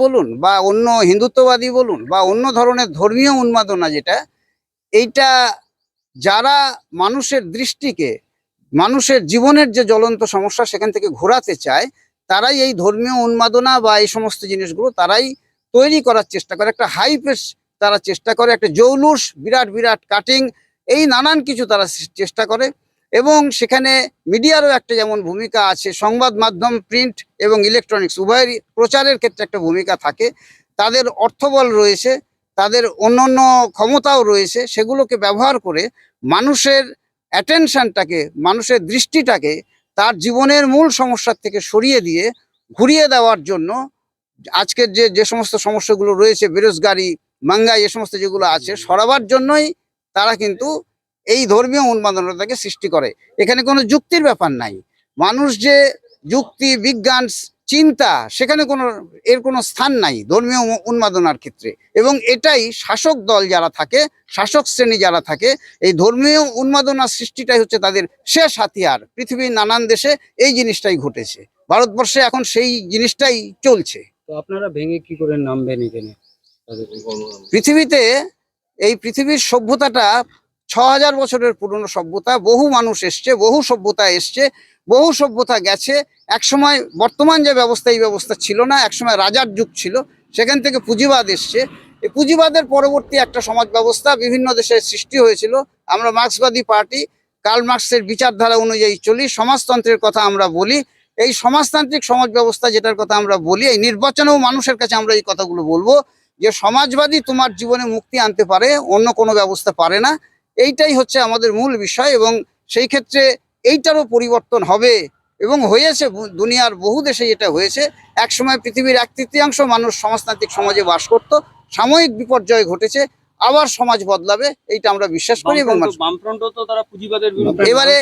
বলুন বা অন্য হিন্দুত্ববাদী বলুন বা অন্য ধরনের ধর্মীয় উন্মাদনা যেটা, এইটা যারা মানুষের দৃষ্টিকে, মানুষের জীবনের যে জ্বলন্ত সমস্যা সেখান থেকে ঘোরাতে চায়, তারাই এই ধর্মীয় উন্মাদনা বা এই সমস্ত জিনিসগুলো তারাই তৈরি করার চেষ্টা করে। একটা হাইপের তারা চেষ্টা করে, একটা জৌলুস, বিরাট বিরাট কাটিং, এই নানান কিছু তারা চেষ্টা করে। এবং সেখানে মিডিয়ারও একটা যেমন ভূমিকা আছে, সংবাদ মাধ্যম প্রিন্ট এবং ইলেকট্রনিক্স উভয়েরই প্রচারের ক্ষেত্রে একটা ভূমিকা থাকে। তাদের অর্থবল রয়েছে, তাদের অন্যান্য ক্ষমতাও রয়েছে, সেগুলোকে ব্যবহার করে মানুষের অ্যাটেনশনটাকে, মানুষের দৃষ্টিটাকে তার জীবনের মূল সমস্যার থেকে সরিয়ে দিয়ে ঘুরিয়ে দেওয়ার জন্য আজকের যে যে সমস্ত সমস্যাগুলো রয়েছে, বেরোজগারি, মাঙ্গাই, এ সমস্ত যেগুলো আছে, সরাবার জন্যই তারা কিন্তু এই ধর্মীয় উন্মাদনাটাকে সৃষ্টি করে। এখানে কোনো যুক্তির ব্যাপার নাই। মানুষ যে যুক্তি, বিজ্ঞান, চিন্তা, সেখানে এর কোনো স্থান নাই ধর্মীয় উন্মাদনার ক্ষেত্রে। এবং এটাই শাসক দল যারা থাকে, শাসক শ্রেণী যারা থাকে, এই ধর্মীয় উন্মাদনার সৃষ্টিটাই হচ্ছে তাদের শেষ হাতিয়ার। পৃথিবীর নানান দেশে এই জিনিসটাই ঘটেছে, ভারতবর্ষে এখন সেই জিনিসটাই চলছে। তো আপনারা ভেঙে কি করে নামবেন এখানে? পৃথিবীতে, এই পৃথিবীর সভ্যতাটা ৬,০০০ বছরের পুরনো সভ্যতা। বহু মানুষ এসছে, বহু সভ্যতা এসছে, বহু সভ্যতা গেছে। একসময় বর্তমান যে ব্যবস্থা, এই ব্যবস্থা ছিল না। একসময় রাজার যুগ ছিল, সেখান থেকে পুঁজিবাদ এসছে। এই পুঁজিবাদের পরবর্তী একটা সমাজ ব্যবস্থা বিভিন্ন দেশে সৃষ্টি হয়েছিল। আমরা মার্ক্সবাদী পার্টি, কার্ল মার্ক্সের বিচারধারা অনুযায়ী চলি, সমাজতন্ত্রের কথা আমরা বলি। এই সমাজতান্ত্রিক সমাজ ব্যবস্থা যেটার কথা আমরা বলি, এই নির্বাচনেও মানুষের কাছে আমরা এই কথাগুলো বলবো যে সমাজবাদী তোমার জীবনে মুক্তি আনতে পারে, অন্য কোনো ব্যবস্থা পারে না। এইটাই হচ্ছে আমাদের মূল বিষয়। এবং সেই ক্ষেত্রে এইটারও পরিবর্তন হবে এবং হয়েছে। দুনিয়ার বহু দেশে এটা হয়েছে। একসময় পৃথিবীর 1/3 মানুষ সমাজতান্ত্রিক সমাজে বাস করত, সাময়িক বিপর্যয় ঘটেছে, আবার সমাজ বদলাবে, এইটা আমরা বিশ্বাস করি। এবং এবারে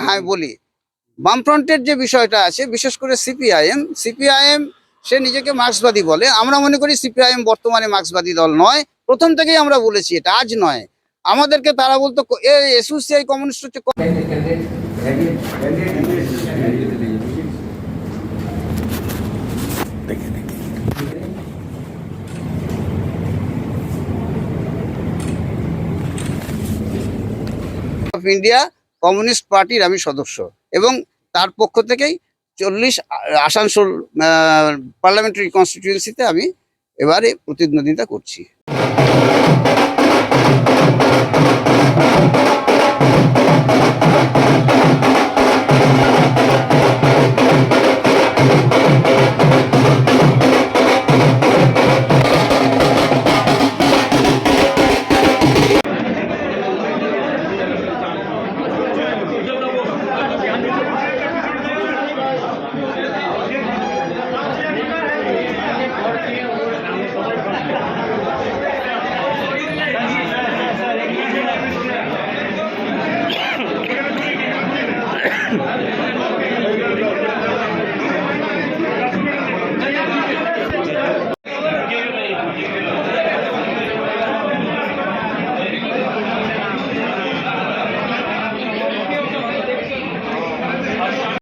হ্যাঁ বলি, বামফ্রন্টের যে বিষয়টা আছে, বিশেষ করে সিপিআইএম সে নিজেকে মার্ক্সবাদী বলে। আমরা মনে করি সিপিআইএম বর্তমানে মার্ক্সবাদী দল নয়। প্রথম থেকেই আমরা বলেছি, এটা আজ নয়। আমাদেরকে তারা বলতো এসইউসিআই কমিউনিস্ট হচ্ছে। অফ ইন্ডিয়া কমিউনিস্ট পার্টির আমি সদস্য এবং তার পক্ষ থেকেই 40 আসানসোল পার্লামেন্টারি কনস্টিটিউয়েন্সিতে আমি এবারে প্রতিদ্বন্দ্বিতা করছি।